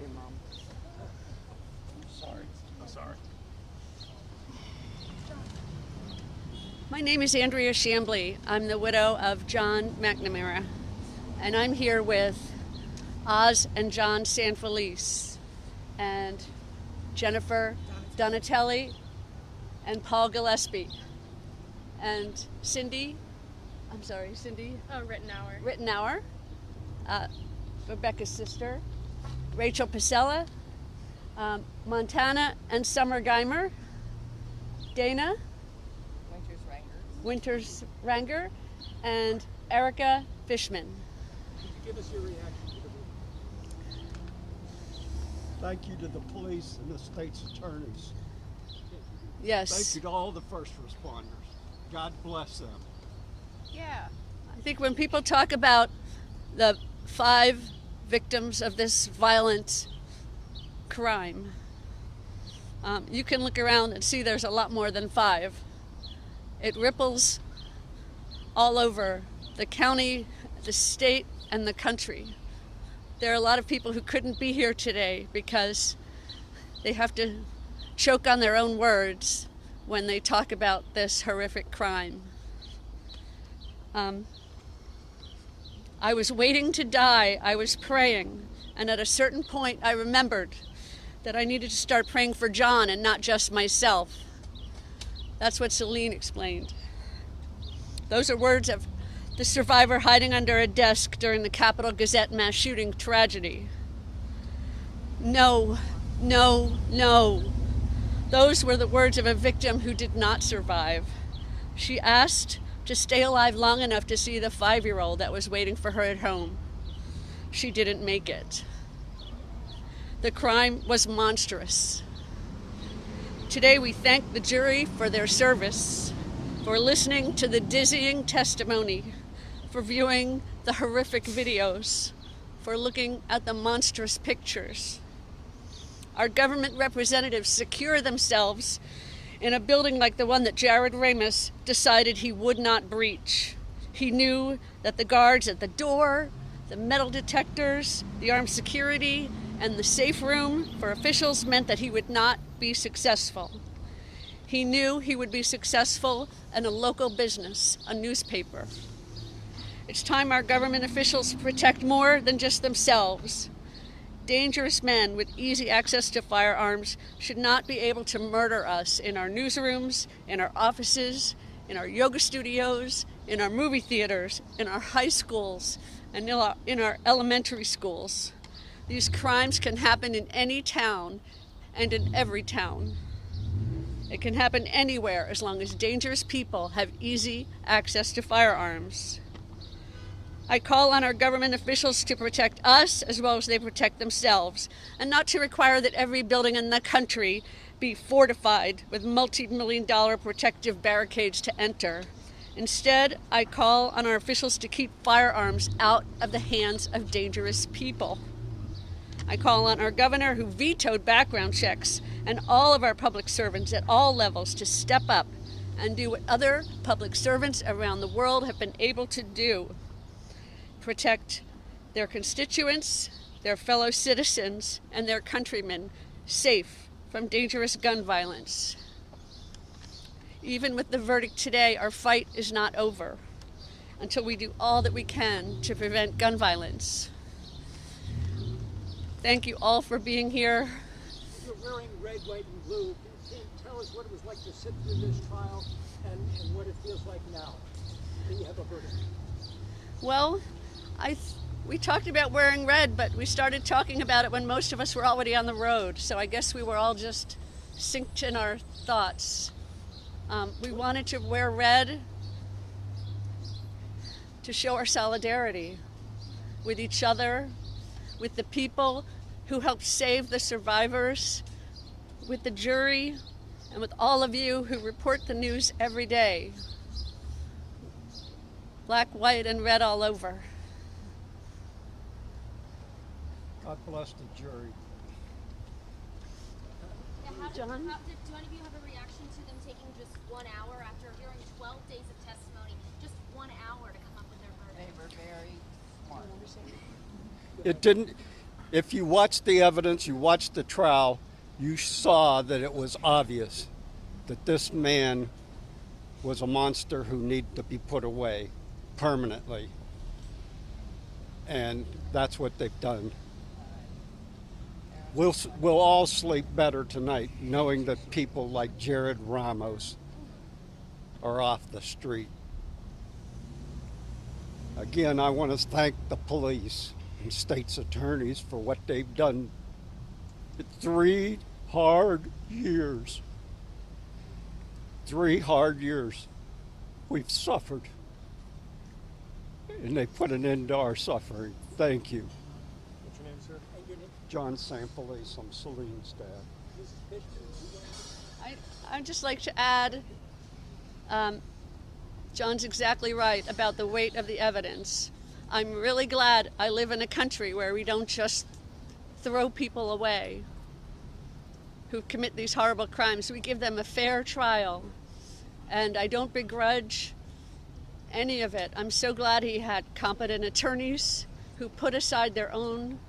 Hey, Mom. Sorry. I'm sorry. My name is Andrea Chambly. I'm the widow of John McNamara, and I'm here with Oz and John Sanfelice, and Jennifer Donatelli, and Paul Gillespie, and Cindy, Rittenauer. Rittenauer, Rebecca's sister, Rachel Pasella, Montana and Summer Geimer, Dana Winters Ranger, and Erica Fishman. Give us your reaction to the video. Thank you to the police and the state's attorneys. Yes. Thank you to all the first responders. God bless them. Yeah. I think when people talk about the 5 victims of this violent crime, you can look around and see there's a lot more than 5. It ripples all over the county, the state, and the country. There are a lot of people who couldn't be here today because they have to choke on their own words when they talk about this horrific crime. I was waiting to die. I was praying. And at a certain point, I remembered that I needed to start praying for John and not just myself. That's what Celine explained. Those are words of the survivor hiding under a desk during the Capital Gazette mass shooting tragedy. No, no, no. Those were the words of a victim who did not survive. She asked to stay alive long enough to see the 5-year-old that was waiting for her at home. She didn't make it. The crime was monstrous. Today we thank the jury for their service, for listening to the dizzying testimony, for viewing the horrific videos, for looking at the monstrous pictures. Our government representatives secure themselves in a building like the one that Jared Ramos decided he would not breach. He knew that the guards at the door, the metal detectors, the armed security, and the safe room for officials meant that he would not be successful. He knew he would be successful in a local business, a newspaper. It's time our government officials protect more than just themselves. Dangerous men with easy access to firearms should not be able to murder us in our newsrooms, in our offices, in our yoga studios, in our movie theaters, in our high schools, and in our elementary schools. These crimes can happen in any town and in every town. It can happen anywhere as long as dangerous people have easy access to firearms. I call on our government officials to protect us as well as they protect themselves, and not to require that every building in the country be fortified with multi-million-dollar protective barricades to enter. Instead, I call on our officials to keep firearms out of the hands of dangerous people. I call on our governor, who vetoed background checks, and all of our public servants at all levels to step up and do what other public servants around the world have been able to do. Protect their constituents, their fellow citizens, and their countrymen safe from dangerous gun violence. Even with the verdict today, our fight is not over until we do all that we can to prevent gun violence. Thank you all for being here. You're wearing red, white, and blue. Can you tell us what it was like to sit through this trial and what it feels like now that you have a verdict? Well, we talked about wearing red, but we started talking about it when most of us were already on the road. So I guess we were all just synced in our thoughts. We wanted to wear red to show our solidarity with each other, with the people who helped save the survivors, with the jury, and with all of you who report the news every day. Black, white, and red all over. God bless the jury. John? Do any of you have a reaction to them taking just 1 hour after hearing 12 days of testimony, just 1 hour to come up with their verdict? They were very smart. It didn't. If you watched the evidence, you watched the trial, you saw that it was obvious that this man was a monster who needed to be put away permanently. And that's what they've done. We'll all sleep better tonight knowing that people like Jared Ramos are off the street. Again, I want to thank the police and state's attorneys for what they've done. 3 hard years. 3 hard years. We've suffered. And they put an end to our suffering. Thank you. What's your name, sir? And your name, John Sampolice, I'm Celine's dad. Mrs. Fishman, I'd just like to add, John's exactly right about the weight of the evidence. I'm really glad I live in a country where we don't just throw people away who commit these horrible crimes. We give them a fair trial, and I don't begrudge any of it. I'm so glad he had competent attorneys who put aside their own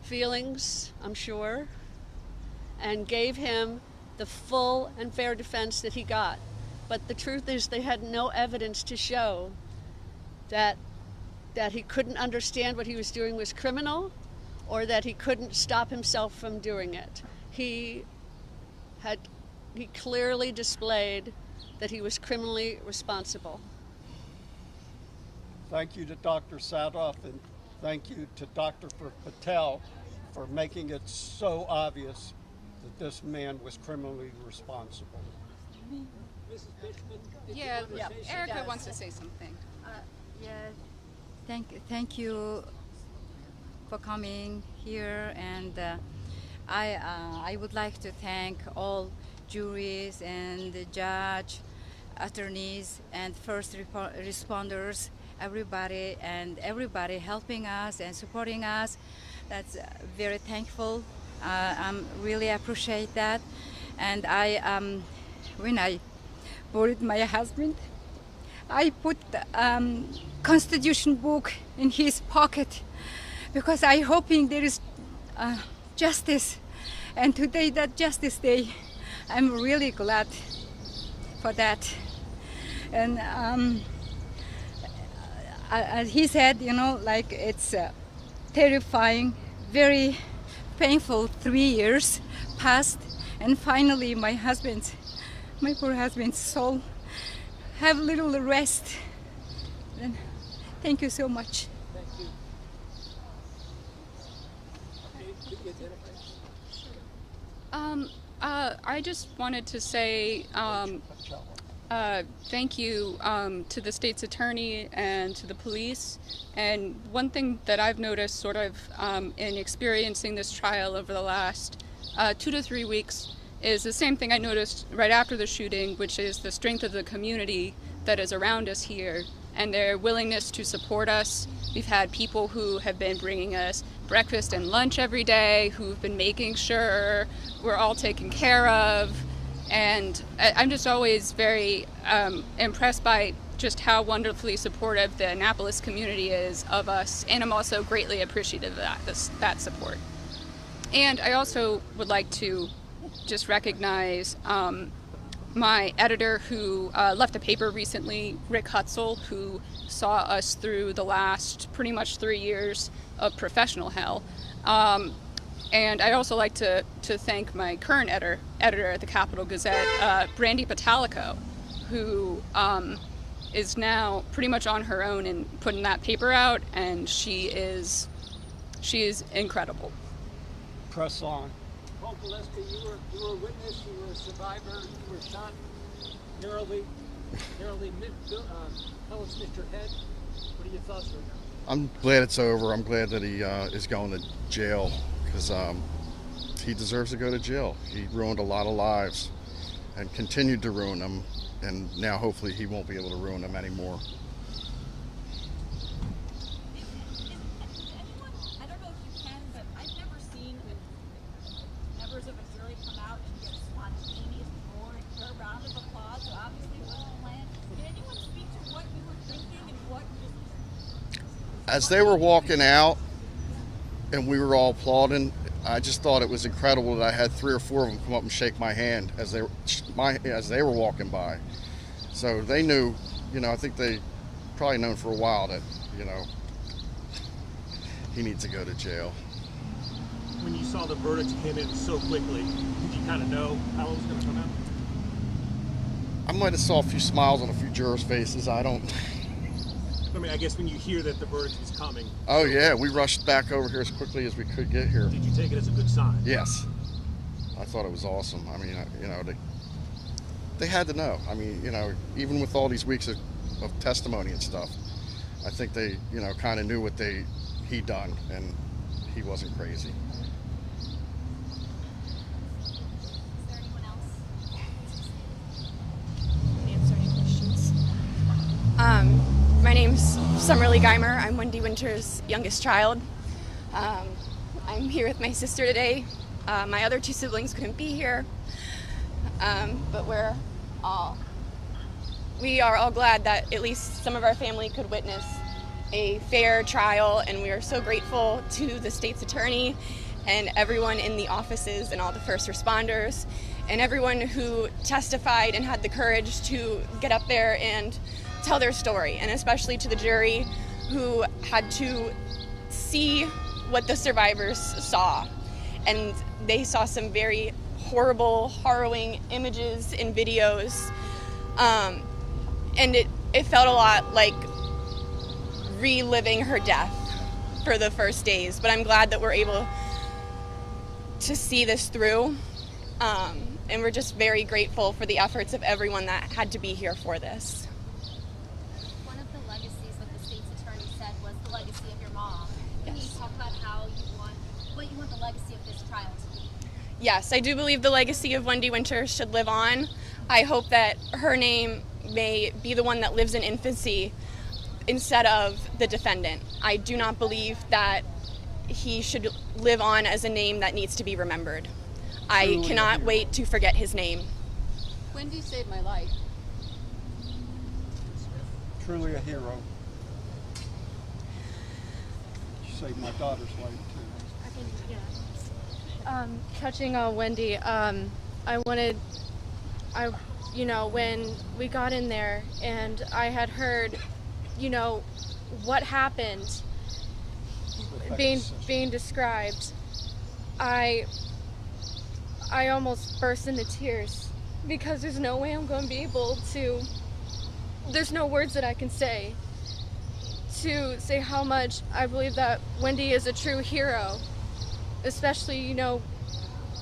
feelings, I'm sure, and gave him the full and fair defense that he got. But the truth is they had no evidence to show that he couldn't understand what he was doing was criminal, or that he couldn't stop himself from doing it. He clearly displayed that he was criminally responsible. Thank you to Dr. Sadoff, and thank you to Dr. Patel for making it so obvious that this man was criminally responsible. Mrs. Fishman, did you Yeah, want to say something? Erica wants to say something. Yeah, thank you for coming here, and I would like to thank all juries and the judge, attorneys, and first responders, everybody helping us and supporting us. That's very thankful. I'm really appreciate that, and when I buried my husband, I put Constitution book in his pocket because I hoping there is justice, and today that Justice Day, I'm really glad for that. And as he said, like it's terrifying, very painful 3 years passed, and finally my poor husband's soul have a little rest. And thank you so much. Thank you. Okay, could you identify? I just wanted to say thank you to the state's attorney and to the police. And one thing that I've noticed sort of in experiencing this trial over the last 2 to 3 weeks is the same thing I noticed right after the shooting, which is the strength of the community that is around us here and their willingness to support us. We've had people who have been bringing us breakfast and lunch every day, who've been making sure we're all taken care of. And I'm just always very impressed by just how wonderfully supportive the Annapolis community is of us, and I'm also greatly appreciative of that support. And I also would like to just recognize my editor who left a paper recently, Rick Hutzel, who saw us through the last pretty much 3 years of professional hell. And I'd also like to thank my current editor at the Capital Gazette, Brandy Patalico, who is now pretty much on her own in putting that paper out, and she is incredible. Press on. Paul Gillespie, you were a witness, you were a survivor, you were shot, narrowly pellets missed your head. What are your thoughts right now? I'm glad it's over. I'm glad that he is going to jail because he deserves to go to jail. He ruined a lot of lives and continued to ruin them, and now hopefully he won't be able to ruin them anymore. I don't know if you can, but I've never seen members of a jury come out and give spontaneous roar, a round of applause. So obviously it wasn't planned. Can anyone speak to what you were thinking and what just... As they were walking out, and we were all applauding. I just thought it was incredible that I had 3 or 4 of them come up and shake my hand as they were walking by. So they knew, I think they probably known for a while that, he needs to go to jail. When you saw the verdicts came in so quickly, did you kind of know how it was going to come out? I might have saw a few smiles on a few jurors' faces. I I guess when you hear that the verdict was coming. Oh yeah, we rushed back over here as quickly as we could get here. Did you take it as a good sign? Yes. I thought it was awesome. They had to know. Even with all these weeks of testimony and stuff, I think they, kind of knew what he done, and he wasn't crazy. Is there anyone else? Answer any questions. My name's Summerlee Geimer. I'm Wendy Winter's youngest child. I'm here with my sister today. My other 2 siblings couldn't be here, but we are all glad that at least some of our family could witness a fair trial, and we are so grateful to the state's attorney and everyone in the offices and all the first responders and everyone who testified and had the courage to get up there and tell their story, and especially to the jury who had to see what the survivors saw. And they saw some very horrible, harrowing images and videos, and it felt a lot like reliving her death for the first days, but I'm glad that we're able to see this through, and we're just very grateful for the efforts of everyone that had to be here for this. One of the legacies that the state's attorney said was the legacy of your mom. Can you talk about what you want the legacy of this trial to be? Yes, I do believe the legacy of Wendy Winter should live on. I hope that her name may be the one that lives in infancy instead of the defendant. I do not believe that he should live on as a name that needs to be remembered. I cannot wait to forget his name. Wendy saved my life. Truly a hero. She saved my daughter's life too. Touching on Wendy, when we got in there and I had heard, what happened being described, I almost burst into tears because there's no way I'm going to be able to, there's no words that I can say to say how much I believe that Wendy is a true hero, especially,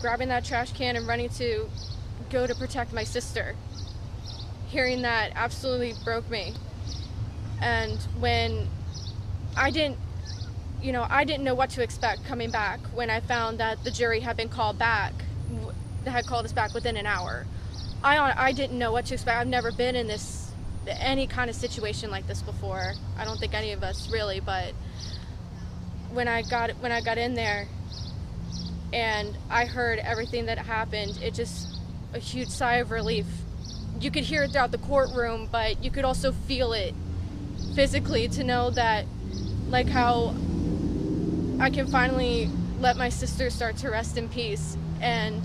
grabbing that trash can and running to go to protect my sister. Hearing that absolutely broke me. And when I didn't know what to expect coming back when I found that the jury had been called back, they had called us back within an hour. I didn't know what to expect. I've never been in any kind of situation like this before. I don't think any of us really, but when I got in there and I heard everything that happened, it just a huge sigh of relief. You could hear it throughout the courtroom, but you could also feel it physically to know that, like how I can finally let my sister start to rest in peace and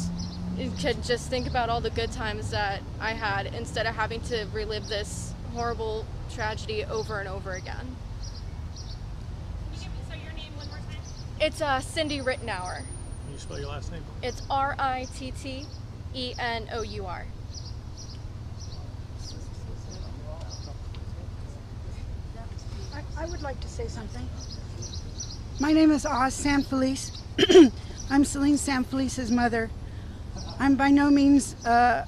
could just think about all the good times that I had instead of having to relive this horrible tragedy over and over again. Can you say your name one more time? It's Cindy Rittenauer. Can you spell your last name? It's Ritteneur. I would like to say something. My name is Oz Sanfelice. I'm Celine Sanfelice's mother. I'm by no means a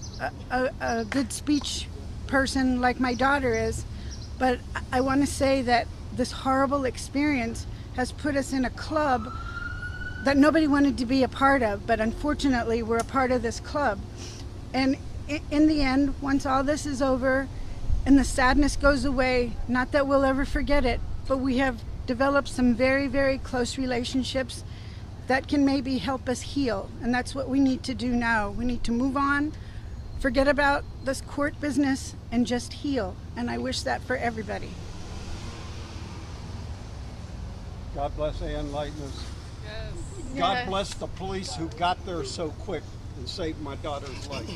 good speech person like my daughter is, but I want to say that this horrible experience has put us in a club that nobody wanted to be a part of, but unfortunately we're a part of this club. And in the end, once all this is over and the sadness goes away, not that we'll ever forget it, but we have developed some very, very close relationships that can maybe help us heal. And that's what we need to do now. We need to move on, forget about this court business, and just heal. And I wish that for everybody. God bless Ann Lightness. Good. God Yes. bless the police who got there so quick and saved my daughter's life.